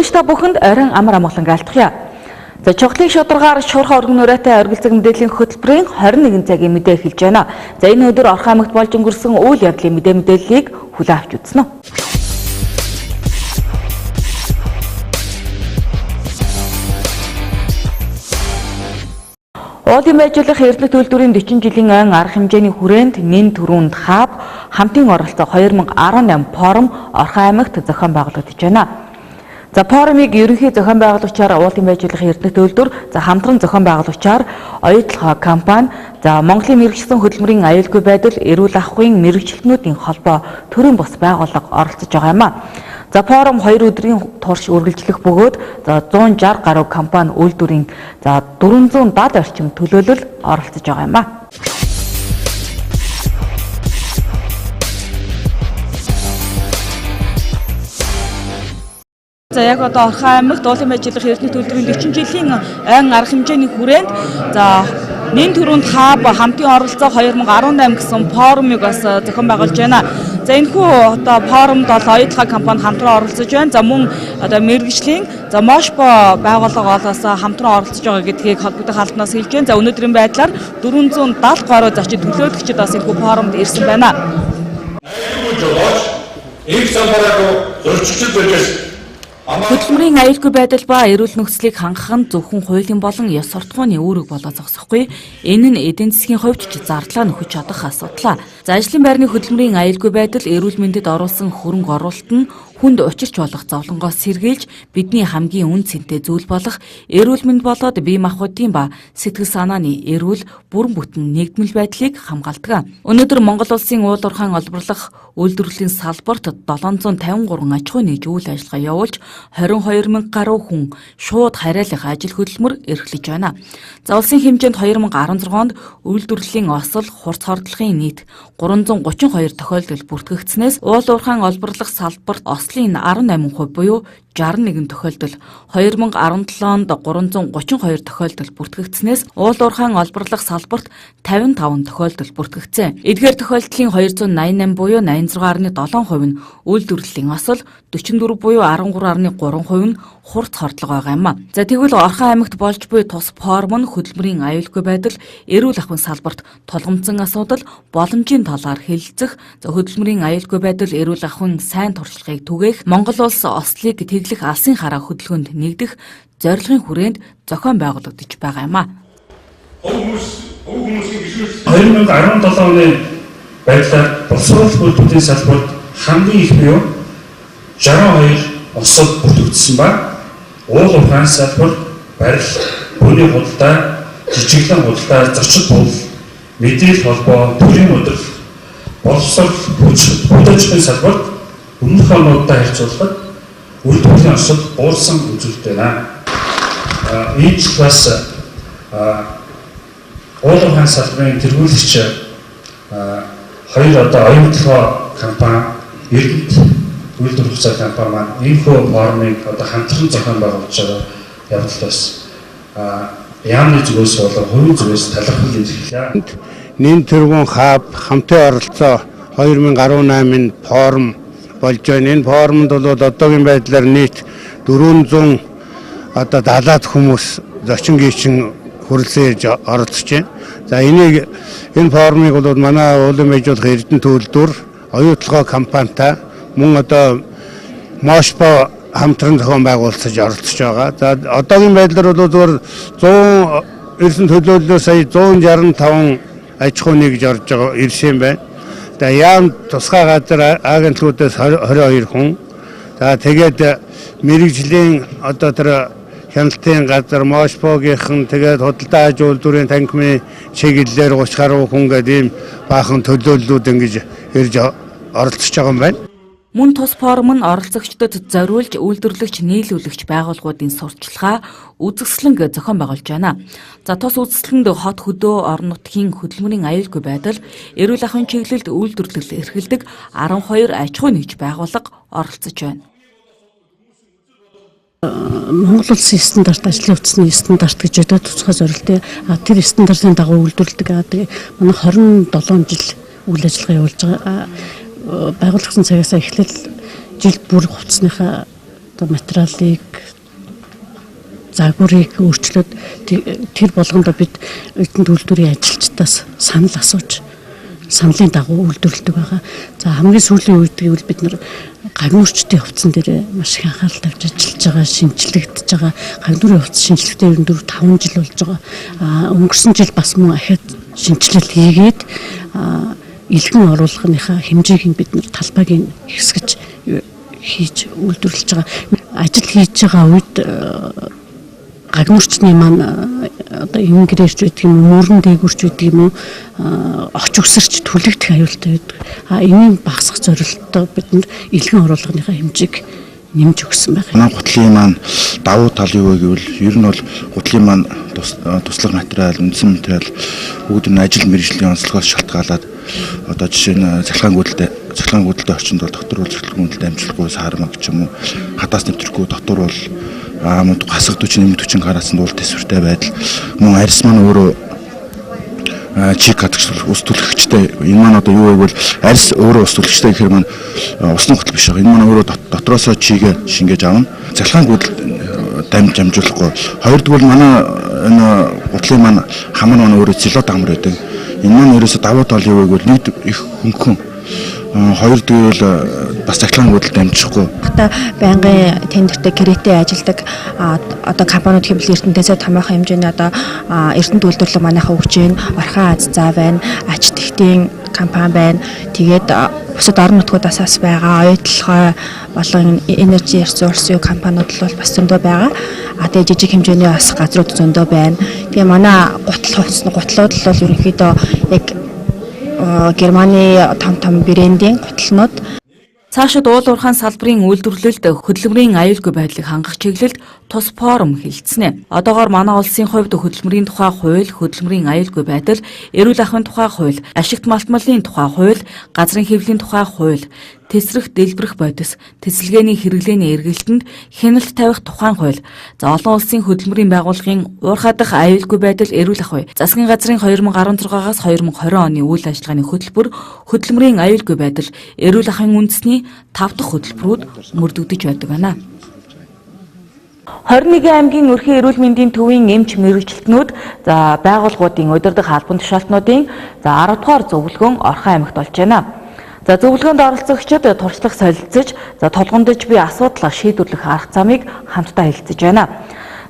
Сонсогч та бүхэнд оройн амар амгалан гаалтгая. За чухлын шударгаар шуурхай өргөн ураатай оргил цаг мэдээллийн хөтөлбөрийн 21 цагийн мэдээ эхэлж байна. За энэ өдөр Орхон аймагт болж өнгөрсөн үйл явдлын мэдээллийг хүлээн авч үзнэ. Уулын байжуулах эрдэнэ төлөвлөрийн 40 жилийн ойн арга хэмжээний хүрээнд нэн төрөнд хаб хамтын оролцоо 2018 форум Орхон аймагт зохион байгуулагдаж байна. За форумыг ерөнхий зохион байгуулагчаар уулын байжуулах эрдэнэ төлөвлөр, за хамтран зохион байгуулагчаар оюутлогоо компани, за Монголын мэргэжлийн хөтөлбөрийн аюулгүй байдал, эрүүл ахуйн мэргэжилтнүүдийн холбоо төрийн бус байгууллага оролцож байгаа юм а. За форум 2 өдрийн турш үргэлжлэх бөгөөд за 160 гаруй компани үйлдвэрийн за 470 орчим төлөөлөл оролцож байгаа юм а. За яг одоо Орхон аймагт уулын байжуулах эрдэнэ төлөвлөрийн 40 жилийн ойн арга хэмжээний хүрээнд за нэн төрөнд хаб хамтын оролцоо 2018 гэсэн форумыг бас зохион байгуулж байна. За энэхүү одоо форумд бол оюутлогоо компани хамтран оролцож байна. За мөн одоо мэргэжлийн за Мошпо байгууллага олоос хамтран оролцож байгаа гэдгийг холбогдох албанаас хэлж байна. За өнөөдрийн байдлаар 470 гаруй зочин төлөөлөгчид бас энэхүү форумд ирсэн байна. Хөтөлбөрийн аюулгүй байдал ба эрүүл нөхцөлийг хангах нь зөвхөн хуулийн болон ёс суртахууны үүрэг болоо зогсохгүй. Энэ нь эдийн засгийн хувьд ч зардлаа нөхөж чадах асуудал. За ажлын байрны хөтөлбөрийн аюулгүй байдал эрүүл мэндэд оруулсан хөрөнгө оруулалт нь хүнд учирч болох зовлонгоос сэргийлж бидний хамгийн үн цэнтэй зүйл болох эрүүл мэнд болоод бие махбодын ба сэтгэл санааны эрүүл бүрэн бүтэн нэгдмэл байдлыг хамгаалдаг. Өнөөдөр Монгол улсын уул уурхайн олборлох үйлдвэрлэлийн салбарт 753 аж ахуй нэгж үйл ажиллагаа явуулж 22,000 гаруй хүн шууд хариалах ажил хөдөлмөр эрхлэж байна. За улсын хэмжээнд 2016 онд үйлдвэрлэлийн осол хурц хордлогын нийт 332 тохиолдол бүртгэгдснээс уул уурхайн олборлох салбарт ослын 18% буюу 61 тохиолдол, 2017 онд 332 тохиолдол бүртгэгдснээс уул уурхайн олборлох салбарт 55 тохиолдол бүртгэгдсэн. Эдгээр тохиолдлын 288 буюу 86.7% нь үйлдвэрлэлийн осол, 44 буюу 13.3% нь хурц хордлого байгаа юм а. За тэгвэл Орхон аймагт болж буй тус форум нь хөтөлбөрийн аюулгүй байдал, эрүүл ахуйн салбарт тулгамдсан асуудал, боломжийн талаар хэлэлцэх, хөтөлбөрийн аюулгүй байдал, эрүүл ахуйн сайн туршлагыг түгээх, Монгол улс ослыг тэглэх алсын хараа хөдөлгөөнд нэгдэх зорилгын хүрээнд зохион байгуулагдаж байгаа юм а. 2017 оны байдлаар боловсрол үйлдвэрлэлийн салбарт хамгийн их буюу 62 осол бүртгэгдсэн ба уул уурхайн салбар, барил, хүний худалдаа, жижиглэн худалдаа, зочид буудал, мэдээлэл холбоо, төрийн удирдал, боловсрол бүтээгдэхүүн салбарт өмнөх онуудтай харьцуулахад үйлдвэрлэлийн осол буурсан үзүүлэлт байна. Ийм ч бас уул уурхайн салбарын тэргүүлэгч хоёр одоо оюутлогоо компани, эрдэнэ үйлдвэрлэх компани маань энэхүү форумыг одоо хамтран зохион байгуулж байгаа явдал бас яамны зүгээс болон хувийн зүгээс талархал илэрхийлээ. Нэн тэргүүн хаб хамтын оролцоо 2018 форум болж байна. Энэ форумд бол одоогийн байдлаар нийт 400 одоо 70 хүмүүс зочин гүйчин хүрэлцэн ирж оролцож байна. За энэ форумыг бол манай уулын байжуулах эрдэнэ төлөвлөр, оюутлогоо компанитай мөн одоо Мошпо хамтран зохион байгуулж оролцож байгаа. За одоогийн байдлаар бол зөвхөн 100 эрдэнэ төлөөллөө сая 165 аж ахуй нэгж орж байгаа ирсэн байна. За яам тусгай газар агентлагуудаас 22 хүн. За тэгээд мэргэжлийн одоо тэр хяналтын газар Мошпогийнхан тэгээд худалдаа аж үйлдвэрийн танхимын чиглэлээр 30 гаруй хүн гэдэг ийм баахан төлөөллүүд ингэж ирж оролцож байгаа юм байна. Мөн тус форум нь оролцогчдод зориулж үйлдвэрлэгч нийлүүлэгч байгууллагуудын сурталчилгаа үзэсгэлэнг зохион байгуулж байна. За тус үзэсгэлэнд хот хөдөө орон нутгийн хөдөлмөрийн аюулгүй байдал, эрүүл ахуйн чиглэлд үйлдвэрлэл эрхэлдэг 12 аж ахуй нэгж байгууллага оролцож байна. Монгол улсын стандарт, ажлын утасны стандарт гэж одоо тусгай зорилттой. Тэр стандартын дагуу үйлдвэрлэдэг. Манай 27 жил үйл ажиллагаа явуулж байгаа. Байгуулагдсан цагаас эхлэл жил бүр хувцсныхаа одоо материалыг загварыг өөрчлөөд тэр болгондоо бид эрдэнэ үйлдвэрийн ажилчдаас санал асууж саналын дагуу үйлдвэрлэдэг байгаа. За хамгийн сүүлийн үед гэвэл бид нар гагнуурчдын хувцсан дээр маш их анхаарал тавьж ажиллаж байгаа, шинжлэгдэж байгаа. Гагнуурын хувцас шинжилгээтэй 4-5 жил болж байгаа. Өнгөрсөн жил бас мөн ахиад шинжилэл хийгээд илгэн оруулахынхаа хэмжээг нь бид нар талбайг нь ихсгэж хийж үйлдвэрлэж байгаа. Ажил хийж байгаа үед гагнуурчны маань одоо ингээрч байдаг юм уу, мөрөн дээгүрч байдаг юм уу, оч үсэрч түлэгдэх аюултай байдаг. Энийн багасгах зорилттой бид нар илгэн оруулахынхаа хэмжээг нэмж өгсөн байна. Манай гутлын маань давуу тал юу вэ гэвэл ер нь бол гутлын маань туслах материал, үндсэн материал бүгд нь ажил мэргэжлийн онцлогоос шалтгаалаад одоо жишээ нь цахилгаан гүйдэлтэй орчинд бол доктор үйлчлэгүүдэд амжилтгүй саармаг ч юм уу, хадаас нэвтрэхгүй дотор бол мод гасах 40-40 гараас нь уул төсвөртэй байдал мөн арьс маань өөрөө чик хадагч ус түлхэгчтэй энэ маань одоо юу вэ гэвэл арьс өөрөө ус түлхэгчтэй гэхээр маань усны гутал биш байгаа. Энэ маань өөрөө дотроосоо чигээ шингээж авна. Цахилгаан гүйдэл дамжуулахгүй. Хоёрдугаар манай энэ гутлын маань хамар маань өөрөө зилот амар байдаг. Энэ маань ерөөсө давуу тал юу вэ гэвэл нэг их хөнгөн. Хоёрдугаар бас цахилгаан гүйдэлд дамжихгүй. Одоо байнгын тендертэй гэрээтэй ажилладаг одоо компаниуд хэмжил эрдэнэсээ томоохон хэмжээний одоо эрдэнэ үйлдвэрлэл манайхаа өгч जैन орхон аз заа байна, ач тэгтийн компани байна. Тэгээд бусад орон нутгуудаас бас байгаа оюутлогоо болон energy resource компаниуд бол бас зөндөө байгаа. Тэгээд жижиг хэмжээний бас газрууд зөндөө байна. Тэгээ манай гутлууд бол ерөнхийдөө яг Германы том брендийн гутлнууд. Цаашид уул уурхайн салбарын үйлдвэрлэлд хөтөлбөрийн аюулгүй байдлыг хангах чиглэлд тус форум хэлцэнэ. Одоогоор манай улсын хувьд хөтөлбөрийн тухай хууль, хөтөлбөрийн аюулгүй байдал, эрүүл ахуйн тухай хууль, ашигт малтмалын тухай хууль, газрын хэвлэлийн тухай хууль, тесрэх дэлбэрэх бодис, тэсэлгээний хэрэглээний эргэлтэнд хяналт тавих тухайн хууль, за олон улсын хөтөлбөрийн байгууллагын уурхай дахь аюулгүй байдал, эрүүл ахуй, засгийн газрын 2016-аас 2020 оны үйл ажиллагааны хөтөлбөр, хөтөлбөрийн аюулгүй байдал, эрүүл ахуйн үндэсний 5 дахь хөтөлбөрүүд мөрдөгдөж байдаг байна. 21 аймгийн өрхийн эрүүл мэндийн төвийн эмч мэрэгчлэтнүүд за байгууллагуудын удирдах албан тушаалтнуудын за 10 дугаар зөвлөгөөн Орхон аймагт болж байна. За зөвлөгөөнд оролцогчид туршлага солилцож, за тулгамдж буй асуудал шийдвэрлэх арга замыг хамтдаа хэлцэж байна.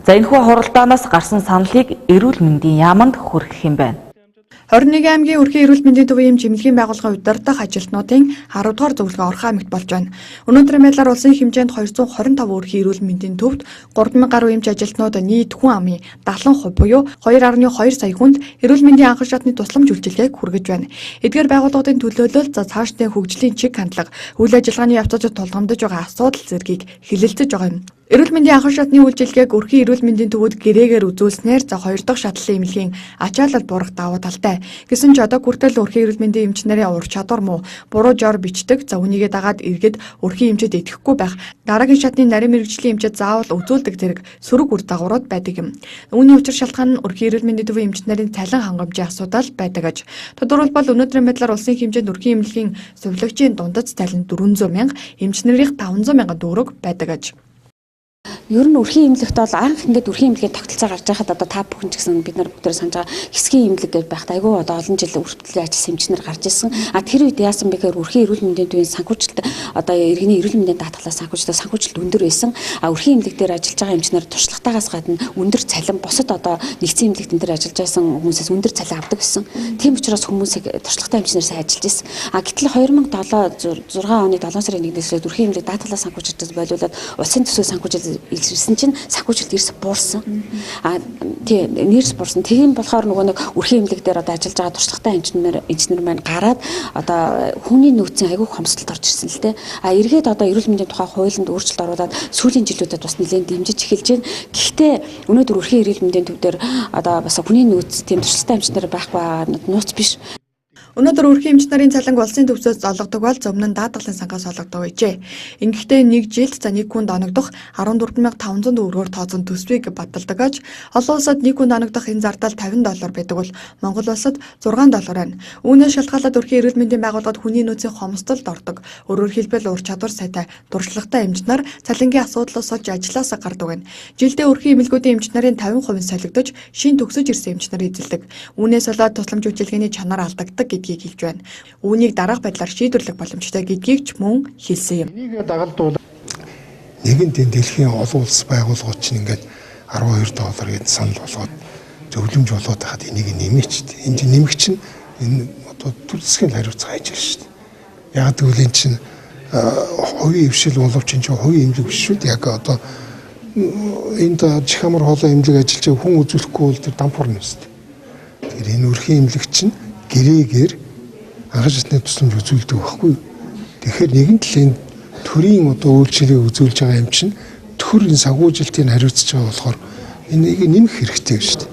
За энэхүү хуралдаанаас гарсан саналыг эрүүл мэндийн яаманд хүргэх юм байна. 21 аймгийн өрхийн эрүүл мэндийн төвийн чимлэгийн байгууллагын удирдах ажилтнуудын 10 дугаар зөвлөгөө Орхон аймагт болж байна. Өнөөдрийн байдлаар улсын хэмжээнд 225 өрхийн эрүүл мэндийн төвд 3000 гаруй эмч ажилтнууд нийт хүн амын 70% буюу 2.2 сая хүнд эрүүл мэндийн анхан шатны тусламж үйлчилгээг хүргэж байна. Эдгээр байгууллагуудын төлөөлөл за цаашдын хөгжлийн чиг хандлага, үйл ажиллагааны явцад тулгамдж байгаа асуудал зэргийг хэлэлцэж байгаа юм. Эрүүл мэндийн анхан шатны үйлчилгээг өрхийн эрүүл мэндийн төвүүд гэрээгээр үзүүлснээр за 2 дахь шатлалын эмнэлгийн ачаалал буурах давуу талтай. Гэсэн ч одоо хүртэл өрхийн эрүүл мэндийн эмч нарын ур чадвар муу буруу жор бичдэг. За үнийгээ дагаад иргэд өрхийн эмчэд итгэхгүй байх. Дараагийн шатны нарийн мэрэгжлийн эмчэд заавал үзүүлдэг зэрэг сөрөг үр дагаврууд байдаг юм. Үүний учир шалтгаан нь өрхийн эрүүл мэндийн төвийн эмч нарын цалин хангамжийн асуудал байдаг аж. Тодорхойлбол өнөөдрийн байдлаар улсын хэмжээнд өрхийн эмнэлгийн сувилагчийн дундад цалин 400 мянга, эмч нарийн 500 мянган төгрөг байдаг аж. Ер нь өрхийн имлэгт бол анх ингээд өрхийн имлэгийн тогтолцоо гарч байхад одоо та бүхэн ч гэсэн бид нар бүгдээр санаж байгаа хэсгийн имлэг гэж байхад айгүй одоо олон жил өртөлгийн ажил эмчнэр гарч ирсэн. Тэр үед яасан бэ гэхээр өрхийн эрүүл мэндийн төвийн санхүүжилт одоо иргэний эрүүл мэндийн даатгалаас санхүүжилт өндөр байсан. Өрхийн имлэг дээр ажиллаж байгаа эмчнэр туршлагатаагаас гадна өндөр цалин бусад одоо нэгдсэн имлэгт энэ төр ажиллаж байсан хүмүүсээс өндөр цалин авдаг гэсэн. Тийм учраас хүмүүсийг туршлагатай эмчнэр сайн ажиллаж ирсэн. Гэтэл 2006 оны 7 сарын 1-ээс өрхийн имлэг даатгалаас санхүүжилт болуулаад улсын төсөө санхүүжилт илэрсэн чинь санхүүжилт эрс буурсан. Тийм нэрс буурсан. Тийм болохоор нөгөө нэг өрхийн имлэг дээр одоо ажиллаж байгаа туршлагатай инженер маань гараад одоо хүний нөөцийн аягүй хомсдолд орж ирсэн л дээ. Эргээд одоо эрүүл мэндийн тухай хуулинд өөрчлөлт оруулаад сүүлийн жилүүдэд бас нэлээд дэмжиж эхэлж байна. Гэхдээ өнөөдөр өрхийн эрүүл мэндийн төв дээр одоо бас хүний нөөц тийм туршлагатай инженер байхгүй нууц биш. Өнөөдөр өрхийн эмч нарын цалинг улсын төвчөөс олгодог бол зөвмөн даатгалын сангаас олгодог байжээ. Ингэхдээ нэг жилд за 1 хүнд оногдох 14500 төгрөгөөр тооцсон төсвийг баталдаг аж олон улсад 1 хүнд оногдох энэ зардал $50 байдаг бол Монгол улсад $6 байна. Үүнээс шалтгаалаад өрхийн эрүүл мэндийн байгууллагад хүний нөөцийн хомсдолд ордог. Өөрөөр хэлбэл ур чадвар сайтай туршлагатай эмч нар цалингийн асуудлаас олж ажилласаа гардаг байна. Жилдээ өрхийн эмнэлгүүдийн эмч нарын 50% солигдож шин төгсөж ирсэн эмч нар эзэлдэг. Үүнээс болоод тусламж үйлчилгээний чанар алдагддаг гэдгийг хэлж байна. Үүнийг дараах байдлаар шийдвэрлэх боломжтой гэдгийг ч мөн хэлсэн юм. Энийг дагалдуул нэгэн дэлхийн олон улс байгууллагууд чинь ингээд $12 санал болгоод зөвлөмж болоод байхад энийг нэмээчтэй. Энд чинь нэмэх чинь энэ одоо төр засгийн хариуцлага хийж байна шүү дээ. Яг тэгвэл энэ чинь хувийн хвшил боловч энэ чинь хувийн эмнэлэг биш шүү дээ. Яг одоо энд чихамар хоолой эмнэлэг ажиллаж хүн үзүүлэхгүй бол тэр дампуурна шүү дээ. Тэгэхээр энэ өрхийн эмнэлэг чинь гэрээгээр анхаарч шатны тусламж үзүүлдэг байхгүй. Тэгэхээр нэгэн талын төрийн одоо үйлчлэгийг үзүүлж байгаа юм чинь төрийн санхүүжилтийг хариуцж байгаа болохоор энийг нэмэх хэрэгтэй шүү дээ.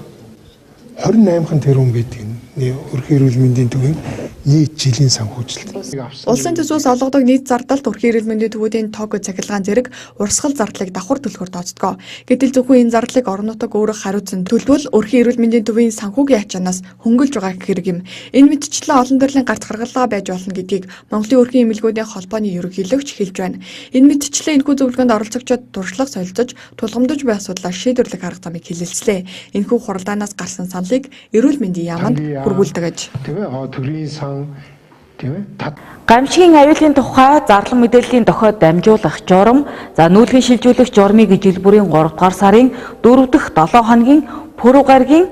28 тэрбум гэдэг нь өрхийн эрүүл мэндийн төвийн нийт жилийн санхүүжилт. Улсын төсвөөс олгодог нийт зардалт өрхийн эрүүл мэндийн төвүүдийн тог цахилгаан зэрэг урсгал зардлыг давхар төлөхөөр тооцдог. Гэтэл зөвхөн энэ зардлыг орон нутаг өөрөө хариуцсан төлбөл өрхийн эрүүл мэндийн төвийн санхүүгийн ачаанаас хөнгөлж байгаа хэрэг юм. Энэ мэдчлэн олон төрлийн гарц харгалгаа байж болно гэдгийг Монголын өрхийн эмнэлгүүдийн холбооны ерөнхийлөгч хэлж байна. Энэ мэдчлэн энэхүү зөвлөгөөнд оролцогчдод туршлага солилцож тулгамдж буй асуудлаа шийдвэрлэх арга замыг хэлэлцлээ. Энэхүү хуралдаанаас гарсан саналыг эрүүл мэндийн яамд хүргүүлдэг аж. Төрийн сан Гамшигын аюулын тухай зарлан мэдээллийн дохиод дамжуулах журам, за нүүлгэн шилжүүлэх журмыг жил бүрийн 3 дугаар сарын 4 дахь 7 хоногийн пүрэв гаригийн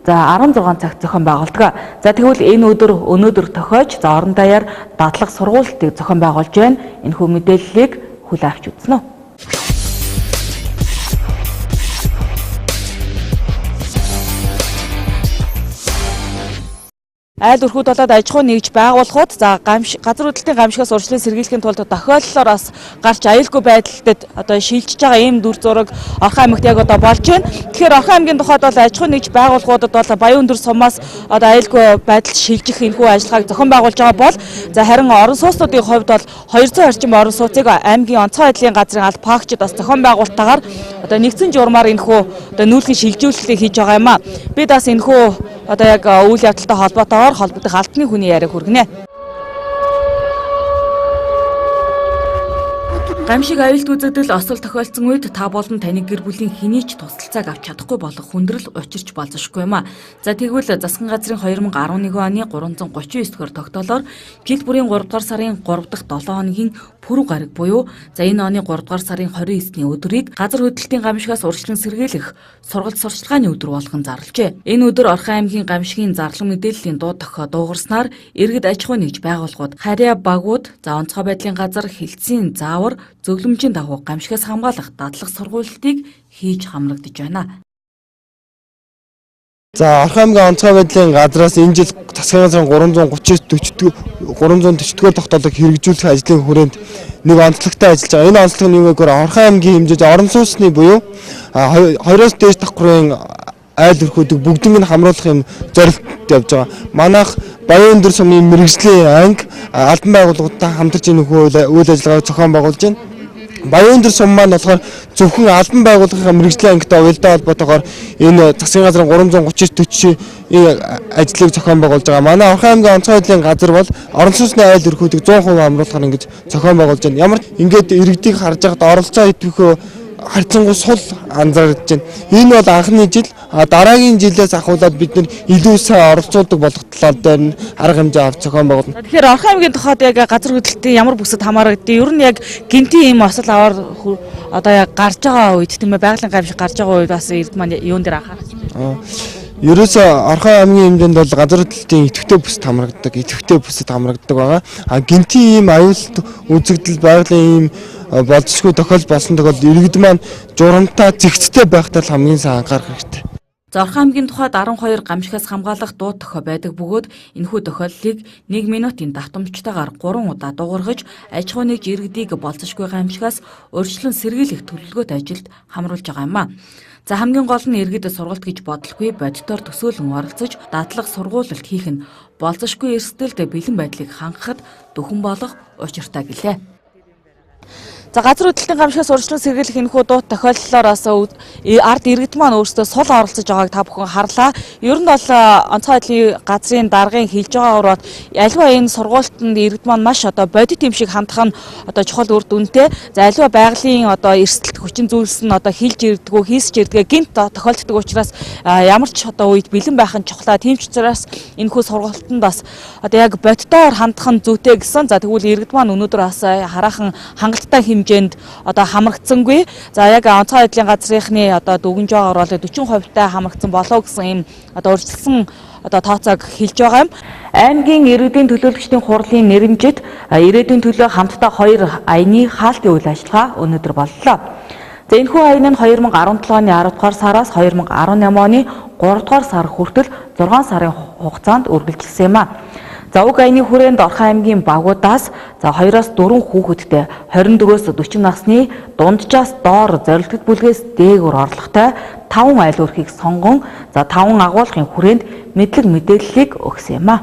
за 16 цагт зохион байгуулдаг. За тэгвэл энэ өдөр өнөөдөр тохиож за орон даяар дадлах сургуультыг зохион байгуулж байна. Энэхүү мэдээллийг хүлээн авч үзнэ үү? Айл өрхүүд болоод аж ахуй нэгж байгуулахуд за газар хөдлөлтийн гамшигаас урьдчилан сэргийлэхийн тулд тохиоллолоор бас гарч аюулгүй байдалд одоо шилжиж байгаа ийм дүр зураг Орхон аймагт яг одоо болж байна. Тэгэхээр Орхон аймгийн тухайд бол аж ахуй нэгж байгууллагуудад бол баян өндөр суммаас одоо аюулгүй байдалд шилжих энэхүү ажиллагааг зохион байгуулж байгаа бол за харин орон сууцнуудын хувьд бол 200 орчим орон сууцыг аймгийн онцгой байдлын газрын алба хаагчид бас зохион байгуулалтаагаар одоо нэгдсэн журмаар энэхүү одоо нүүлгэн шилжүүлэлтийг хийж байгаа юм а. Бид бас энэхүү одоо яг үйл явдалтай холбоотойгоор холбогдох албаны хүний яриаг хүргэнэ. Гамшиг аюулт үзэгдэл осол тохиолдсон үед та болон таны гэр бүлийн хэний ч тусалцааг авч чадахгүй болох хүндрэл учирч болзошгүй юм а. За тэгвэл засгийн газрын 2011 оны 339 дэх тогтоолоор жил бүрийн 3 дугаар сарын 3 дахь 7 хоногийн пүрэв гариг буюу за энэ оны 3 дугаар сарын 29-ний өдрийг газар хөдлөлтийн гамшигаас урьдчилан сэргийлэх сургалт сурчлагын өдөр болгон зарлжээ. Энэ өдөр Орхон аймгийн гамшигын зарлан мэдээллийн дуу дохио дуугарснаар иргэд аж ахуй нэгж байгууллагууд, харьяа багууд, за онцгой байдлын газар, хэлтсийн заавар зөвлөмжийн дагуу гамшигаас хамгаалах дадлах сургуулилтыг хийж хамрагдаж байна. За Орхон аймгийн онцгой байдлын газраас энэ жил засгийн газрын 340-р тогтоолыг хэрэгжүүлэх ажлын хүрээнд нэг онцлогтой ажиллаж байгаа. Энэ онцлог нь юу гэхээр Орхон аймгийн хэмжээж орон сууцны буюу 2-оос дээш давхрын айл өрхүүдийг бүгднийг нь хамруулах юм зорилт явж байгаа. Манайх баян өндөр сумын мэрэгжлийн анги албан байгууллагуудтай хамтарч энэ үйл ажиллагааг зохион байгуулж байна. Баян өндөр сум маань болохоор зөвхөн албан байгууллагын мэрэгжлийн ангитай уялдаа холбоотойгоор энэ засгийн газрын 339-40 ажлыг зохион байгуулж байгаа. Манай Орхон аймгийн онцгой байдлын газар бол орон сууцны айл өрхүүдийг 100% хамруулахаар ингэж зохион байгуулж байна. Ямар ингээд иргэдийг харж байхад оролцоо идэвхөө харьцангуй сул анзаарч байна. Энэ бол анхны жил, дараагийн жилээс ахуулаад бид нар илүү сайн оролцуулдаг болох талаар дээр арга хэмжээ авч зохион байгуулна. Тэгэхээр Орхон аймгийн тухайд яг газар хөдлөлтийн ямар бүсэд хамаарагддаг? Ер нь яг гинтийн ийм осол аваар одоо яг гарч байгаа үед тийм ээ байгалийн гамшиг гарч байгаа үед бас эрд маань юун дээр анхаарч байна? Ерөөсөө Орхон аймгийн хэмжээнд бол газар хөдлөлтийн идэвхтэй бүсэд хамрагддаг байгаа. Гинтийн ийм аюулт үзэгдэл байгалийн ийм болцсгүй тохиол болсон тохиолдолд иргэд маань журамтай зэгцтэй байхтаа л хамгийн сайн анхаарах хэрэгтэй. Орхон аймгийн тухайд 12 гамшигаас хамгаалах дуу тохио байдаг бөгөөд энэхүү тохиолдлыг 1 минутын давтамжтайгаар 3 удаа дуугаргаж аж ахуй нэгж иргэдийг болцсошгүй гамшигаас урьдчилан сэргийлэх төлөвлөгөөт ажилд хамруулж байгаа юм а. За хамгийн гол нь иргэд сургалт гэж бодлогүй бодитоор төсөөлөн оролцож дадлаг сургуулилт хийх нь болзошгүй эрсдэлд бэлэн байдлыг хангахад дөхөн болох учиртай гэлээ. За газар хөдлөлтийн гамшигаас урьдчилан сэргийлэх энэхүү дуут тохиолдлоор бас ард иргэд маань өөрсдөө сул оролцож байгааг та бүхэн харлаа. Ер нь бол онцгой байдлын газрын даргын хэлж байгаагаар аливаа энэ сургуультанд иргэд маань маш бодит юм шиг хандах нь чухал үр дүнтэй. За аливаа байгалийн эрсдэлт хүчин зүйлс нь хилж ирдэггүй, хийсч ирдгээ гинт тохиолддог учраас ямар ч үед бэлэн байх нь чухлаа. Тийм ч учраас энэхүү сургуультанд бас яг бодитоор хандах нь зүйтэй гэсэн. За тэгвэл иргэд маань өнөөдөр бас хараахан хангалттай хэмжээнд хамрагдсангүй. За яг онцгой байдлын газрынхны дүгнж байгаагаар бол 40% та хамрагдсан болов гэсэн ийм урьдчилсан тооцоог хэлж байгаа юм. Аймгийн иргэдийн төлөөлөгчдийн хурлын нэрэмжит ирээдүйн төлөө хамтдаа 2 аяны хаалтын үйл ажиллагаа өнөөдөр боллоо. За энэхүү аян нь 2017 оны 10 дугаар сараас 2018 оны 3 дугаар сар хүртэл 6 сарын хугацаанд үргэлжилсэн юм а. За уг аяны хүрээнд Орхон аймгийн багуудаас 2-4 хүүхэдтэй 24-өөс 40 насны дунджаас доор зорилттой бүлгээс дээгүүр орлоготой 5 айл өрхийг сонгон 5 агуулгын хүрээнд мэдээллийг өгсөн юм а.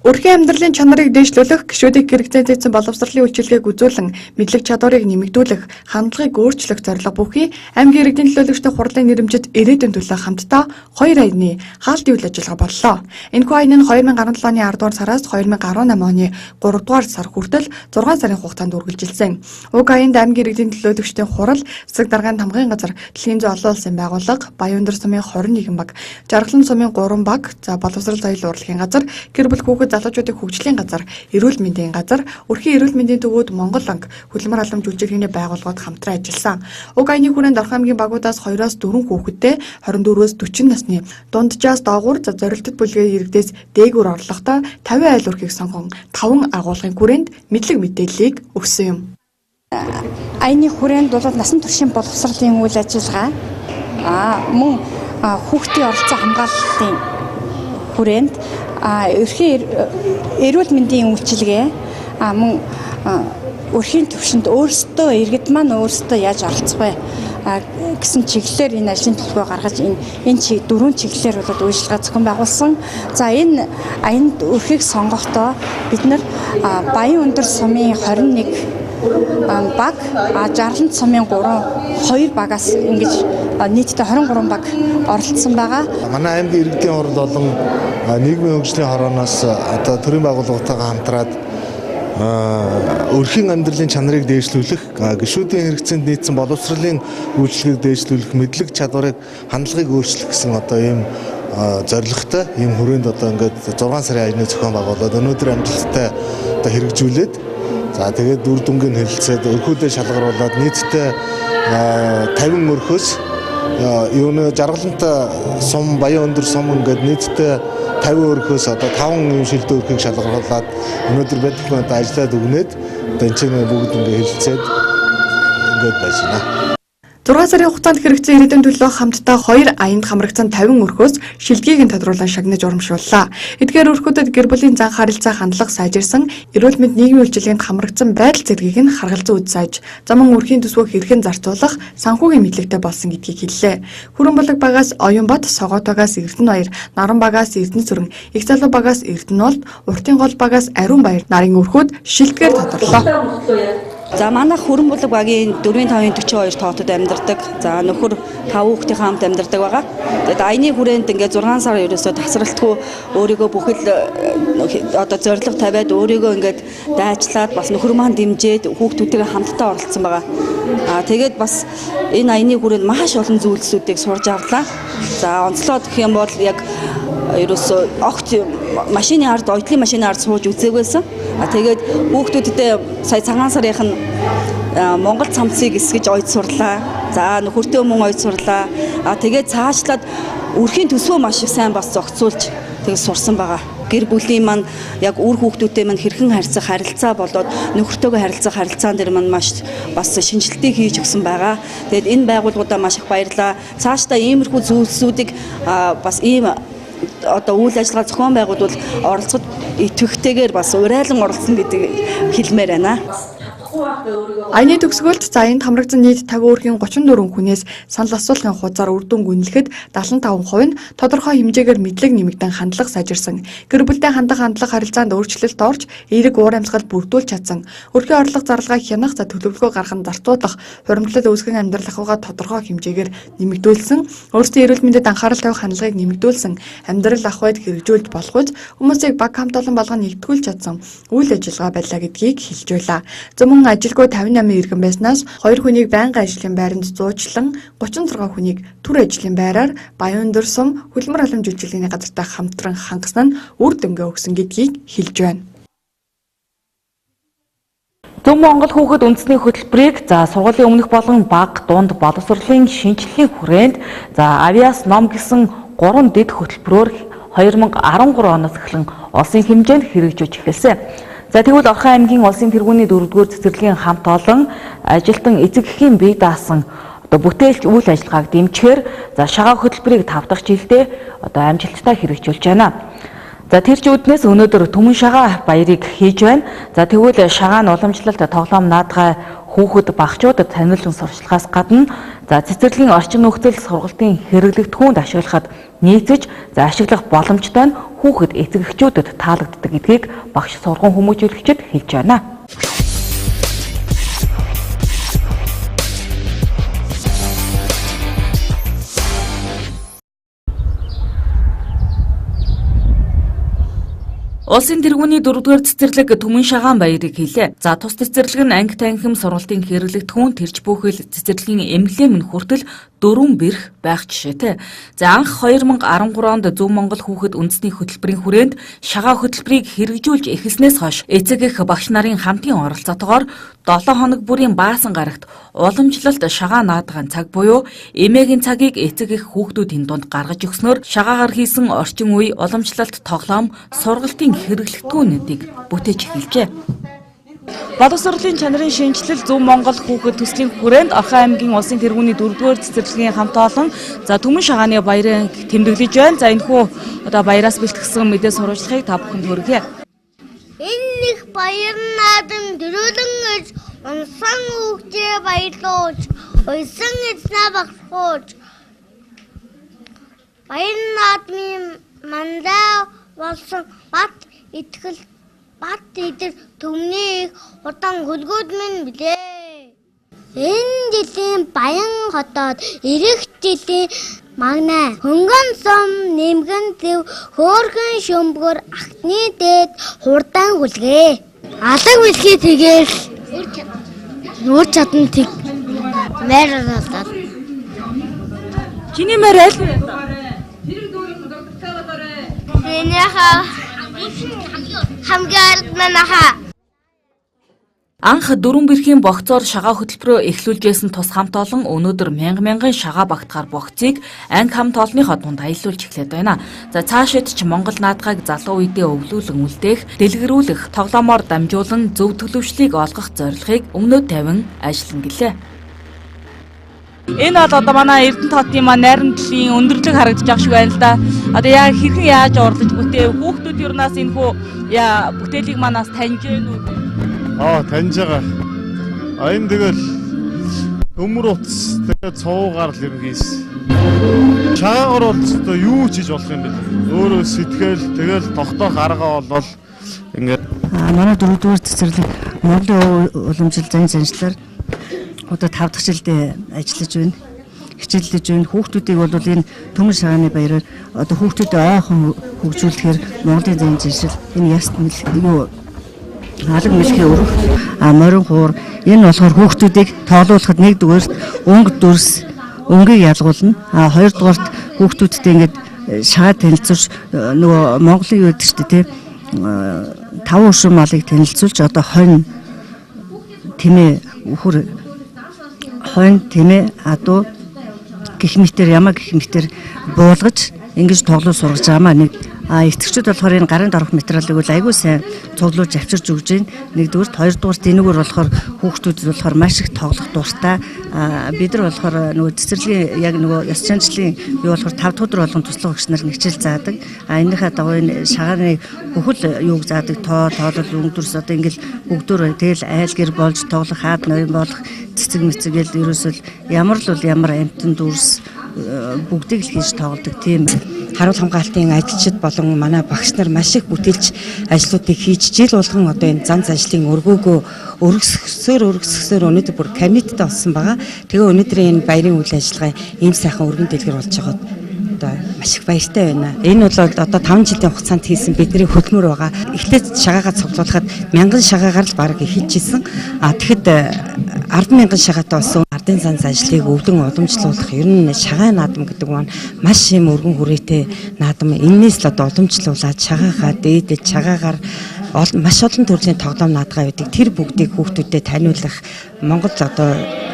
Өрхийн амьдралын чанарыг дэвшлүүлэх, гишүүдийг хэрэгцээтэй боловсролын үйлчилгээг үзүүлэн мэдлэг чадварыг нэмэгдүүлэх, хандлагыг өөрчлөх зорилго бүхий аймгийн иргэдийн төлөөлөгчдийн хурлын нэрэмжит ирээдүйн төлөө хамтдаа 2 аяны хаалтын үйл ажиллагаа боллоо. Энэхүү аян нь 2017 оны 10 дугаар сараас 2018 оны 3 дугаар сар хүртэл 6 сарын хугацаанд үргэлжилсэн. Уг аянд аймгийн иргэдийн төлөөлөгчдийн хурал, засаг даргын тамгын газар, дэлхийн зүйн олон улсын байгууллага, Баян өндөр сумын 21 баг, Жаргалан сумын 3 баг, боловсрол соёлын урлагийн газар, гэр бүл хүүхэд залуучуудын хөгжлийн газар, эрүүл мэндийн газар, өрхийн эрүүл мэндийн төвүүд Монгол анги, хөдөлмөр халамж үйлчилгээний байгууллагууд хамтран ажилласан. Уг аяны хүрээнд Орхон аймгийн багуудаас 2-4 хүүхэдтэй 24-өөс 40 насны дунджаас доогуур зорилттой бүлгээ иргэдээс дээгүүр орлоготой 50 айл өрхийг сонгон 5 агуулгын хүрээнд мэдлэг мэдээллийг өгсөн юм. Аяны хүрээнд бол насан туршийн боловсролын үйл ажиллагаа мөн хүүхдийн оролцоо хамгаалалтын хүрээнд өрхийн эрүүл мэндийн үйлчилгээ мөн өрхийн төвшөнд өөрсдөө иргэд маань өөрсдөө яаж оролцох вэ гэсэн чиглэлээр энэ ажлын төлөвөө гаргаж энэ 4 чиглэлээр бол үйлчилгээ зохион байгуулсан. За энэ аянд өрхийг сонгохдоо бид нар Баян өндөр сумын 21 баг, Жаргалан сумын 2 багаас ингэж нийтдээ 23 баг оролцсон байгаа. Манай аймгийн иргэдийн хурал болон нийгмийн хөгжлийн хорооноос төрийн байгууллагатайгаа хамтраад өрхийн амьдралын чанарыг дээшлүүлэх, гишүүдийн хэрэгцээнд нийцсэн боловсролын үйлчлэгийг дээшлүүлэх, мэдлэг чадварыг, хандлагыг өөрчлөх гэсэн ийм зорилготой ийм хүрээнд ингээд 6 сарын аяны зохион байгуулаад өнөөдөр амжилттай хэрэгжүүлээд тэгээд үр дүнгийн хэлэлцээд өрхүүдээ шалгаруулад нийтдээ 50 өрхөөс Жаргалантай сум, Баян өндөр сум ингээд нийтдээ 50 өрхөөс 5 юм шилдэг өрхийг шалгаруулад өнөөдөр бэлтгэн ажиллаад өгнөд энэ чинь бүгд ингээд хэлэлцээд ингээд байж байна. 6 сарын хугацаанд хэрэгцээ ирээдүйн төлөө хамтдаа 2 аянд хамрагдсан 50 өрхөөс шилдгийг нь тодруулан шагнаж урамшууллаа. Эдгээр өрхүүдэд гэр бүлийн зан харилцаа хандлага сайжирсан, эрүүл мэнд нийгмийн үйлчилгээнд хамрагдсан байдал зэргийг нь харгалзан үзсааж, замун өрхийн төсвөө хэрхэн зарцуулах санхүүгийн мэдлэгтэй болсон гэдгийг хэллээ. Хүрэн булаг багаас Оюнбат, Согоот багаас Эрдэнэбаяр, Наран багаас Эрдэнэсүрэн, Их залуу багаас Эрдэнэолд, Уртын гол багаас Ариун баяр нарын өрхүүд шилдгээр тодорлоо. За манайх Хүрэн булаг багийн 4-5-42 тоотод амьдардаг. За нөхөр 5 хүүхдийн хамт амьдардаг байгаа. Тэгээд аяны хүрээнд ингээд 6 сар ерөөсөө тасралтгүй өөрийгөө бүхэл зорилго тавиад өөрийгөө ингээд дайчлаад бас нөхөр маань дэмжиж хүүхдүүдтэйгээ хамтдаа оролцсон байгаа. Тэгээд бас энэ аяны хүрээнд маш олон зүйлсүүдийг сурж авлаа. За онцлоод гэх юм бол яг ерөөсөө огт машины ард, оюутлын машины ард сууж үзээгүйсэн. Тэгээд хүүхдүүдтэй сая цагаан сарынх нь Монгол цамцыг эсгэж ойд сурлаа. За нөхөртөө мөн ойд сурлаа. Тэгээд цаашлаад өрхийн төсвөө маш их сайн бас зохицуулж тэгээд сурсан байгаа. Гэр бүлийн маань яг үр хүүхдүүдтэй маань хэрхэн харьцах харилцаа болоод нөхөртөөгөө харилцах харилцаан дээр маань маш бас шинжилтийг хийж өгсөн байгаа. Тэгээд энэ байгууллагуудаа маш их баярлалаа. Цаашдаа иймэрхүү зүйлсүүдийг бас ийм үйл ажиллагаа зохион байгуулалт оролцоход идэвхтэйгээр бас урайлан оролцсон гэдэг хэлмээр байна. Аяны төгсгөлд за энд хамрагдсан нийт 50 өрхийн 34 хүнээс санал асуулгын хуудасаар үр дүн гүнлэхэд 75% нь тодорхой хэмжээгээр мэдлэг нэмэгдэн хандлага сайжирсан. Гэр бүлтэй хандлага харилцаанд өөрчлөлт орж эерэг уур амьсгал бүрдүүлж чадсан. Өрхийн орлого зарлагаа хянах за төлөвлөгөө гаргах зарцуулах, хуримтлал үүсгэн амьдрал ахуйгаа тодорхой хэмжээгээр нэмэгдүүлсэн. Өөрсдийн эрүүл мэндэд анхаарал тавих хандлагыг нэмэгдүүлсэн. Амьдрал ахуйд хэрэгжүүлж болгож хүмүүсийг баг хамт олон болгон нэгтгүүлж чадсан үйл ажиллагаа байлаа гэдгийг хэлж байлаа. Зөвхөн ажилгүй 58 иргэн байснаас 2 хүнийг байнгын ажлын байранд зуучлан 36 хүнийг төр ажлын байраар Баян өндөр сум хөтөлбөр алхам жүжиглэлийн газартай хамтран хангасан нь үр дүнгээ өгсөн гэдгийг хэлж байна. Зөв Монгол хүүхэд үндэсний хөтөлбөрийг за сургуулийн өмнөх болон бага дунд боловсролын шинжилгээний хүрээнд за авиас ном гэсэн 3 дэд хөтөлбөрөөр 2013 оноос эхлэн улсын хэмжээнд хэрэгжиж эхэлсэн. За тэгвэл Орхон аймгийн улсын тэргүүний 4-р цэцэрлэгийн хамт олон ажилтан эцэг эхийн бие даасан бүтээлч үйл ажиллагааг дэмжихээр за шагаа хөтөлбөрийг 5 дахь жилдээ амжилттай хэрэгжүүлж байна. За тэр чүүднээс өнөөдөр Түмэн шагаа баярыг хийж байна. За тэгвэл шагаа нь уламжлалт тоглоом наадгай хүүхэд багчуудад танилцуулан сурчлагаас гадна за цэцэрлэгийн орчин нөхцөл сургалтын хэрэглэгдэхүүнд ашиглахад нийцэж за ашиглах боломжтой нь хүүхэд эцэг эхчүүдэд таалагддаг гэдгийг багш сургууль хүмүүжүүлэгчид хэлж байна. Улсын тэргүүний 4-р цэцэрлэг Түмэн шагаан баярыг хийлээ. За тус цэцэрлэг нь анги танхим сургалтын хэрэглэгдэхүүн тэрч бүхэл цэцэрлэгийн эмблем нь хүртэл 4 бэрх байх жишээтэй. За анх 2013 онд Зөв Монгол хүүхэд үндэсний хөтөлбөрийн хүрээнд шагаа хөтөлбөрийг хэрэгжүүлж эхэлснээс хойш эцэг эх багш нарын хамтын оролцоотойгоор 7 хоног бүрийн баасан гарагт уламжлалт шагаа наадгын цаг буюу эмээгийн цагийг эцэг эх хүүхдүүдийн дунд гаргаж өгснөөр шагаагаар хийсэн орчин үе уламжлалт тоглоом сургалтын хэрэглэгдэхүүнүүдийг бүтээж эхэлжээ. Боловсролын чанарын шинжилэл Зөв Монгол хүүхэд төслийн хүрээнд Орхон аймгийн улсын тэргүүний 4-р цэцэрлэгийн хамт олон за Түмэн шагааны баярыг тэмдэглэж байна. За энэхүү баяраас бэлтгэсэн мэдээ сурвалжлагыг та бүхэнд хүргье. Энэ нэг баяр наадам дөрөлөн гэж унсан хүүхдээ баярлуулж, уйсан эзнээ багсуулж баяр наадмын мандаа болсон бат итгэл бат идэр төмний удаан хөлгүүд минь билээ. Энэ жилийн Баян хотод ирэх жилийн магнаа хөнгөн сум нэмгэн зэв хөөрхөн шөмбгөр ахтны дээд хурдан хүлгээ. Алаг бэлхий тэгээл нуур чадан тэг мэрэлдээ. Чиний мэр аль вэ? Анх 4 бэрхийн богцоор шагаа хөтөлбөрөө эхлүүлжсэн тус хамт олон өнөөдөр мянган шагаа багтахаар богцыг анги хамт олонныхоо дунд аялуулж эхлэв байна. За цаашид ч Монгол наадгайг залуу үедээ өвлүүлэн үлдээх, дэлгэрүүлэх, тоглоомоор дамжуулан зөв төлөвшлийг олгох зорилгыг өмнөд тавин ажиллана гэлээ. Энэ бол манай Эрдэнэт хотын найрамдлын өндөрлөг харагдаж байгаа шиг байна л да. Одоо яг хэрхэн яаж орлож бүтээв? Хүүхдүүд юунаас энэхүү бүтээлийг манаас таньж гэнэ үү? Таньж байгаа. Энэ тэгэл төмөр утас тэгээд цуугаар л юм хийсэн. Шагаагаар бол одоо юу ч хийж болох юм бэ? Өөрөө сэтгэл тэгэл тогтоох арга болол ингээд манай 4-р цэцэрлэг Монголын уламжлал заншлаар одоо 5 дахь жилдээ ажиллаж байна. Хичээллэж байна. Хүүхдүүдийг бол энэ Түмэн шагааны баяраар одоо хүүхдүүдэд ойхон хөгжүүлэхээр Монголын зан заншил энэ яст юу алаг мэлхийн өрөх морин хуур энэ болохоор хүүхдүүдийг тоолуулахад нэгдүгээрт өнгө дүрс өнгийг ялгуулна. Хоёрдугаарт хүүхдүүдтэй ингээд шагаа танилцуулж нөгөө Монголын юу гэдэг чинь тийм 5 өршин малыг танилцуулж одоо хонь тэмээ үхэр хонь тэмээ адуу гэх мэтэр ямаа гэх мэтэр буулгаж ингэж тоглож сургаж байгаамаа нэг эцэгчүүд болохоор энэ гарын дорох материалыг бол айгүй сайн цуглуулж авчирч өгж байна. Нэгдүгээр, хоёрдугаар энэгээр болохоор хүүхдүүдэд болохоор маш их тоглох дуртай. Бид нар болохоор нөгөө цэцэрлэгийн яг нөгөө ёс заншлын юу болохоор 5 дахь өдөр болгон туслах багш нар нэгчил заадаг. Энийхээ дагуу энэ шагааны бүхэл юуг заадаг, тоолол, өнгөрс одоо ингээл бүгдөө тэгэл айл гэр болж тоглох, хаад ноён болох, цэцэг мэцэг гэл ерөөсөл ямар л бол ямар амтан дүрс бүгдийг л хийж тоглодог тийм. Харуул хамгаалтын ажилчид болон манай багш нар маш их бүтээлч ажлуудыг хийж жил болгон одоо энэ зан заншлын өргөөгөө өргөсгсөөр өнөөдөр бүр кабинеттэй болсон байгаа. Тэгээ өнөөдрийн энэ баярын үйл ажиллагаа ийм сайхан өргөн дэлгэр болж байгаад одоо маш их баяртай байна. Энэ бол одоо 5 жилийн хугацаанд хийсэн бидний хөтөлбөр байгаа. Эхлээд шагаагаа цуглуулахад 1000 шагаагаар л баг хийжсэн. Тэгэхэд 100000 шагаатай болсон ардын зан заншлыг өвдөн уламжлуулах ер нь шагаа наадам гэдэг нь маш юм өргөн хүрээтэй наадам. Энээс л одоо уламжлуулаад шагаагаа дээдэж шагаагаар маш олон төрлийн тоглоом наадгаа байдаг. Тэр бүгдийг хүүхдүүдэд таниулах Монгол одоо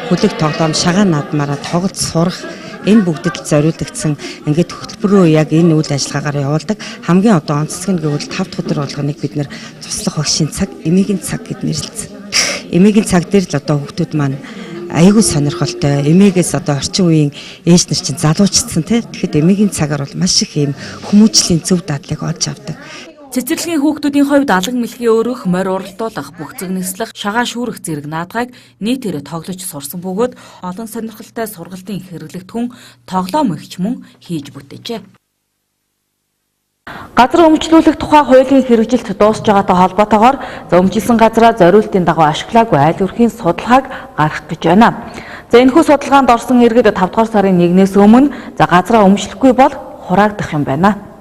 хүлэг тоглоом шагаа наадмаараа тоглож сурах энэ бүгдэд зориулагдсан ингээд хөтөлбөрөө яг энэ үйл ажиллагаагаар явуулдаг. Хамгийн одоо онцлог нь гэвэл 5 дахь өдөр болгоныг бид нэр туслах багшийн цаг, эмээгийн цаг гэд нэрлэсэн. Эмээгийн цаг дээр л одоо хүүхдүүд маань айгүй сонирхолтой. Эмээгээс одоо орчин үеийн ээж нар чинь залуучдсан тий. Тэгэхэд эмээгийн цагаар бол маш их юм хүмүүжлийн зөв дадлыг олж авдаг. Цэцэрлэгийн хүүхдүүдийн хувьд алан мэлхий өргөх, морь уралдуулах, бүхцэг нислэх, шагаа шүүрэх зэрэг наадгайг нийтээрээ тоглож сурсан бөгөөд олон сонирхолтой сургалтын хэрэглэгдэхүүн тоглоом ихч мөн хийж бүтээжээ. Газар өмчлүүлэх тухай хуулийн хэрэгжилт дуусж байгаатай холбоотойгоор өмжилсэн газраа зориултын дагуу ашиглаагүй айл өрхийн судалгааг гаргах гэж байна. Энэхүү судалгаанд орсон иргэд 5 дугаар сарын 1-ээс өмнө газраа өмчлөхгүй бол хураагдах юм байна.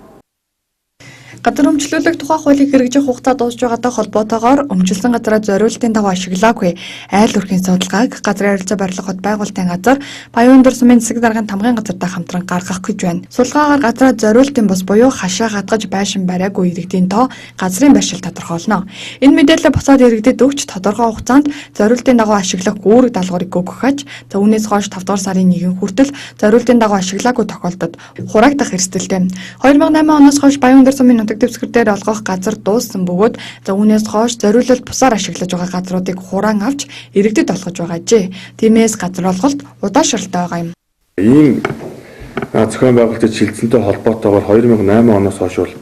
Газар өмчлүүлэх тухай хуулийг хэрэгжих хугацаа дуусж байгаатай холбоотойгоор өмчлсөн газраа зориултын дагуу ашиглаагүй айл өрхийн судалгааг газрын харилцаа барилга хот байгуулалтын газар Баян өндөр сумын засаг даргын тамгын газартай хамтран гаргах гэж байна. Судалгаагаар газраа зориултын бус буюу хашаа хатгаж байшин бариагүй иргэдийн тоо газрын байршил тодорхойлно. Энэ мэдээлэл буцаад иргэдэд өгч тодорхой хугацаанд зориултын дагуу ашиглах үүрэг даалгаврыг өгөх аж үүнээс хойш 5 дугаар сарын 1 хүртэл зориултын дагуу ашиглаагүй тохиолдолд хураагдах эрсдэлтэй. 2008 оноос хойш Баян өндөр сумын дэвсгэрээр олгох газар дууссан бөгөөд үүнээс хойш зориулалт бусаар ашиглаж байгаа газруудыг хураан авч иргэдэд олгож байгаа жээ. Тиймээс газар олголт удаашралтай байгаа юм. Ийм зохион байгуулалтын шилжсэнтэй холбоотойгоор 2008 оноос хойш бол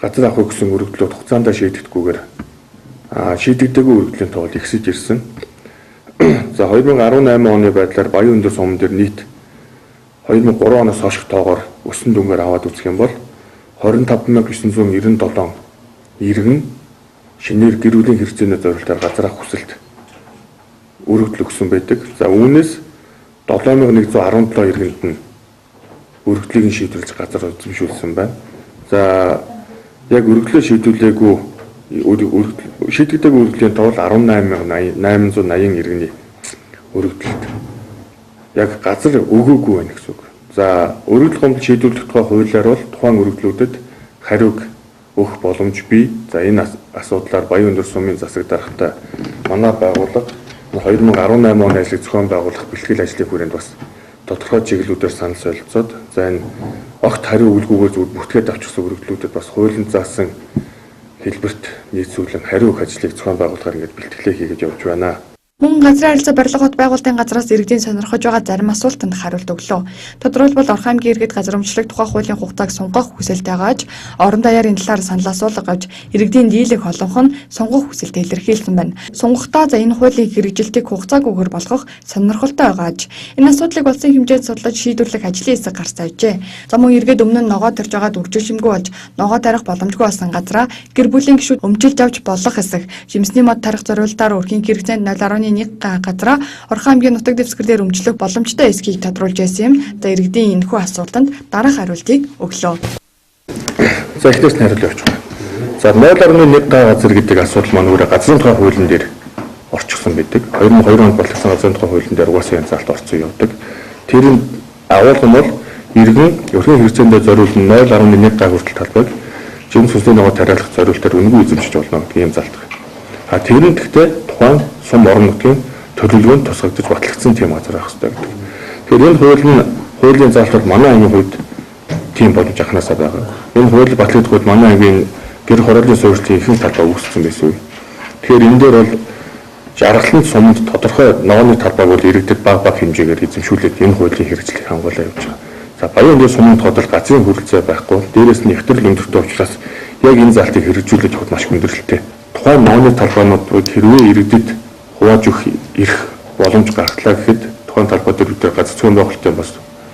газар авах гэсэн өргөдлүүд хугацаанд шийдэгдэггүйгээр шийдэгдээгүй өргөдлийн тоол ихсэж ирсэн. За 2018 оны байдлаар Баян өндөр сумын дээр нийт 2003 оноос хойш тоогоор өсөн дүнгээр аваад үзэх юм бол 25997 иргэн шинээр гэр бүлийн хэрэгцээний зорилтоор газар авах хүсэлт өргөдөл өгсөн байдаг. За үүнээс 7117 иргэнд нь өргөдлийг шийдвэрлэж газар эзэмшүүлсэн байна. За яг өргөдлөө шийдвэрлээгүй шийдэгдээгүй өргөдлийн тоол 18880 иргэний өргөдөлд яг газар өгөөгүй байна гэсэн үг. За өргөдөл гомдол шийдвэрлэх тухай хуулиар бол тухайн өргөдлүүдэд хариуг өгөх боломж бий. За энэ асуудлаар Баян өндөр сумын засаг даргатай манай байгууллага 2018 оны ажлыг зохион байгуулах бэлтгэл ажлын хүрээнд бас тодорхой чиглэлүүдээр санал солилцоод за энэ огт хариу өгөлгүйгээр зөв бүртгээд авчихсан өргөдлүүдэд бас хуулинд заасан хэлбэрт нийцүүлэн хариу өгөх ажлыг зохион байгуулахаар ингээд бэлтгэлээ хийгээд явж байна. Мөн газрын харилцаа барилга хот байгуулалтын газраас иргэдийн сонирхож байгаа зарим асуултанд хариулт өглөө. Тодорхойлбол Орхон аймгийн иргэд газар өмчлөх тухай хуулийн хугацааг сунгах хүсэлтэй gaаж, орон даяарын талаар санал асуулга авч, иргэдийн дийлэх олонх нь сунгах хүсэлтэй илэрхийлсэн байна. Сунгахдаа энэ хуулийн хэрэгжилтийг хугацаагүйгээр болгох сонирхолтой gaаж, энэ асуудлыг улсын хэмжээнд судлаж шийдвэрлэх ажлын хэсэг гарч тавьжээ. За мөн иргэд өмнө нь ногоо тарж байгаад үржилшимгүй болж, ногоо тарих боломжгүй болсон газраа гэр бүлийн гишүүд өмчилж авч болох хэсэг, жимсний мод тарих зориултаар өрхийн хэрэгцээнд 0.1 газраа Орхон аймгийн нутаг дэвсгэр дээр өмчлөх боломжтой эсхийг тодруулж байсан юм. За иргэдийн энэхүү асуултанд дараах хариултыг өглөө. За эхнээс нь хариулж явж байгаа. За 0.1 газар гэдэг асуудал маань өөрөө газрын тухай хуулийн дээр орчихсон байдаг. 2002 онд боловсон газрын тухай хуулийн дээр угаасаа энэ заалт орсон явдаг. Тэрийн агуулгын бол иргэн өрхийн хэрэгцээндээ зориулсан 0.1 га хүртэл талбайг жимс хүсний ногоо тариалах зориултаар үнгүй эзэмшиж болно гэх юм заалт. Тэр нь гэхдээ тухайн сум орон нутгийн төлөвлөгөөнд тусгагдж батлагдсан тийм газар байх хэрэгтэй гэдэг. Тэгэхээр энэ хуулийн заалт бол манай аймгийн хувьд тийм боломж анханасаа байгаа. Энэ хууль батлагдгууд манай ангийн гэр хорооллын суурьлын ихэнх талбай үүссэн байсан үе. Тэгэхээр энэ дээр бол жаргалын суманд тодорхой ногооны талбайг бол иргэдэд бага хэмжээгээр эзэмшүүлээд энэ хуулийн хэрэгжлийг хангуулаа явж байгаа. За баян дэс суманд тодорхой газрын хүрэлцээ байхгүй, дээрээс нь ихтгэл өндөртэй учраас яг энэ залтыг хэрэгжүүлж явахд маш хүндрэлтэй. Тухайн ногооны талбайнуудыг хэрвээ иргэдэд хувааж өгөх эрх боломж гаргалаа гэхэд тухайн талбай дээр бид газар зүйн байгуулалтын бас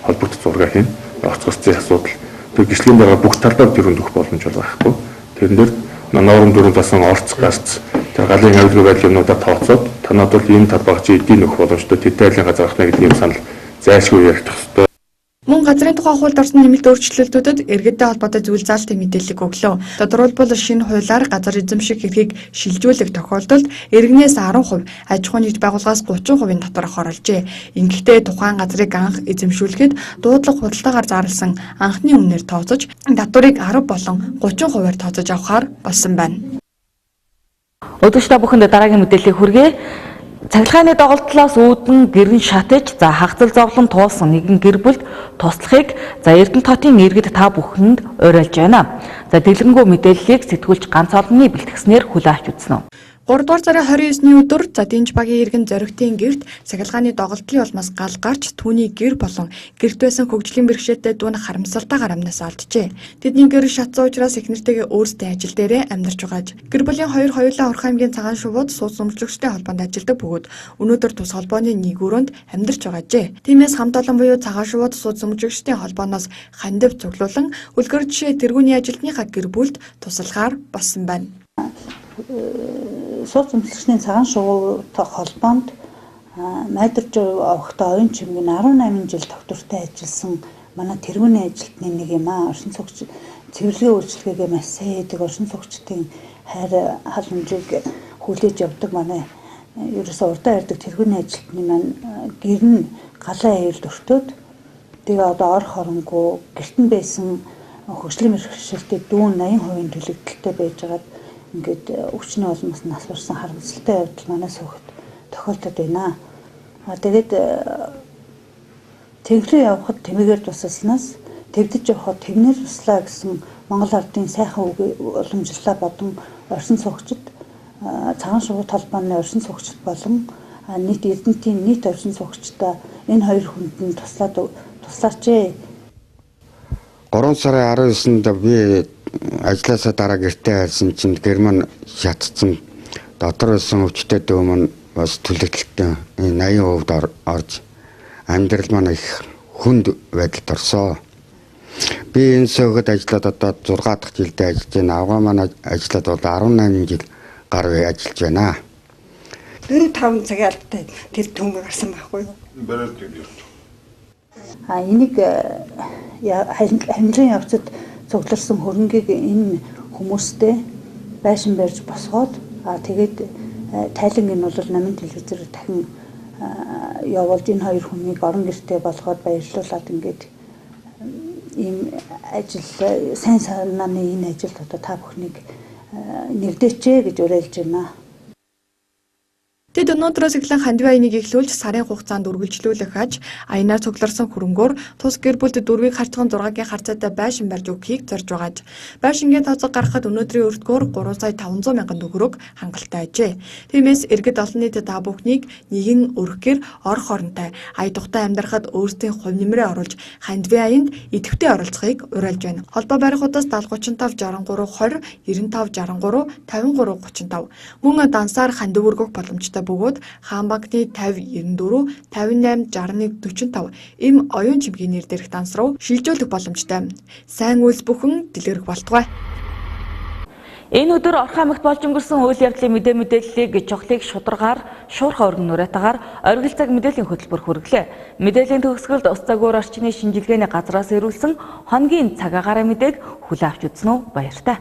холбогдох зураг хийн. Оцгоцсон асуудал. Тэр гислэнд байгаа бүх талбайг тэрүүнд өгөх боломж бол байхгүй. Тэрэн дээр норм дүрэн басан орц гарц тэр галын авилгын байдлуудаа тооцоод танад бол энэ талбайг чи эдийн өгөх боломжтой тэтгэлийн газар ахна гэдэг юм санал зайлшгүй яригдах ёстой. Мөн газрын тухай хуульд орсон нэмэлт өөрчлөлтүүдэд иргэдтэй холбоотой зүйл заалтын мэдээлэл өглөө. Тодорхойлбол шинэ хуулиар газар эзэмших эрхийг шилжүүлэх тохиолдолд иргэнээс 10%, аж ахуй нэгж байгууллагаас 30% доторх оруулжээ. Ингэхдээ тухайн газрыг анх эзэмшүүлэхэд дуудлага худалдаагаар зарласан анхны үнээр тооцож, татварыг 10 болон 30%-аар тооцож авахар болсон байна. Өдөртөө бүхэнд дараагийн мэдээллийг хүргэе. Цахилгааны доголдлоос үүдэн гэрн шатаж хагцал зовлон туулсан нэгэн гэр бүлд туслахыг Эрдэнэ хотын иргэд та бүхэнд уриалж байна. Дэлгэрэнгүй мэдээллийг сэтгүүлч ганц олонний бэлтгэснээр хүлээн авч үзнэ. 3 дугаар сарын 29-ны өдөр Динж багийн иргэн зоригтын гэрт цахилгааны доголдлын улмаас гал гарч түүний гэр болон гэрт байсан хөгжлийн бэрхшээлтэй дүү нь харамсалтайгаар амнаас алджээ. Тэдний гэр шатсан учраас их нэртэйгээ өөрсдийн ажил дээрээ амьдарч байгааж гэр бүлийн хоёр хоёулаа Орхон аймгийн цагаан шувууд сууц өмчлөгчтэй холбоонд ажилладаг бөгөөд өнөөдөр тус холбооны нэг өрөөнд амьдарч байгаажээ. Тиймээс хамт олон буюу цагаан шувууд сууц өмчлөгчдийн холбооноос хандив цуглуулан үлгэр жишээ тэргүүний ажилтныхаа гэр бүлд туслахаар болсон байна. Сууц өмчлөгчдийн цагаан шувуутай холбоонд майдэрж авахта оюун чимгийн 18 жил доктортой ажилласан манай тэргүүний ажилтны нэг юм аа. Орчин цогч цэвэрлэгийн үйлчлэгээ маш сайн хийдэг, орчин цогчдын хайр халамжийг хүлээж явдаг манай ерөөсөө урдаа ярьдаг тэргүүний ажилтны маань гэр нь галаа аюулд өртөөд тэгээ одоо ор хоронгүй гэрт нь байсан хөгжлийн бэрхшээлтэй дүүн 80% төлөгдөлтэй байжгаад ингээд өвчнөө олмоос нь асуурсан харамсалтай явдал манай сүүхэд тохиолдод байна. Тэгээд тэглээ явахад тэмээгээр тусалснаас твдэж явахад тэмнэр туслаа гэсэн Монгол ардын сайхан үг уламжлалаа бодон орчин суугчид цагаан шувуу толбооны орчин суугчид болон нийт эрдэнтийн нийт орчин суугчдаа энэ хоёр хүнд нь туслаач. 3 сарын 19-нд би ажлаасаа дараа гэртээ харсан чинь гэр маань шатцсан. Дотор байсан өвчтөй дүү маань бас төлөвлөлтөй 80% орж амьдрал маань их хүнд байдалд орсоо. Би энэ сөгөд ажиллаад одоо 6 дахь жилдээ ажиллаж байна. Авгаа маань ажиллаад бол 18 жил гар ажиллаж байна. 4-5 цагийн албатай тэр төмөр гарсан байхгүй юу? Бараад тийм. Энийг хамтрын явцад цугларсан хөрөнгийг энэ хүмүүстэй байшин барьж босгоод тэгээд тайланг нь бол намын телевизээр дахин явуулж энэ хоёр хүнийг орон гэртээ болгоод баярлуулад ингээд ийм ажил сайн санааны энэ ажилд одоо та бүхнийг нэгдээчээ гэж уриалж байна. Тэд өнөөдрөөс эхлэн хандив аяныг эхлүүлж сарын хугацаанд үргэлжлүүлэх аж аянаар цугларсан хөрөнгөөр тус гэр бүлд дөрвийг харьцан 6-гийн харьцаатай байшин барьж өгөхийг зорж байгааж байшингийн тооцоо гаргахад өнөөдрийн өртгөөр 3,500,000 төгрөг хангалттай ажээ. Тиймээс иргэд олон нийт та бүхнийг нэгэн өргөхөөр ор хоронтой ая тухтай амьдрахад өөрсдийн хувь нэмрээ оруулж хандив аянд идэвхтэй оролцохыг уриалж байна. Холбоо барихуудаас 70 35 63 20 95 63 53 35 мөн дансаар хандив өргөх боломжтой бөгөөд хаан банкны 50 94 58 61 45 им оюун чимгийн нэр дээрх данс руу шилжүүлэх боломжтой. Сайн үйлс бүхэн дэлгэрэх болтугай. Энэ өдөр Орхон аймагт болж өнгөрсөн үйл явдлын мэдээллийг чухлыг шударгаар шуурхай өргөн нүрэтагаар Оргил цаг мэдээллийн хөтөлбөр хүргэлээ. Мэдээллийн төгсгөлд ус цагуур орчны шинжилгээний газраас ирүүлсэн хоногийн цаг агаараа мэдээг хүлээн авч үзнэ үү баяртай.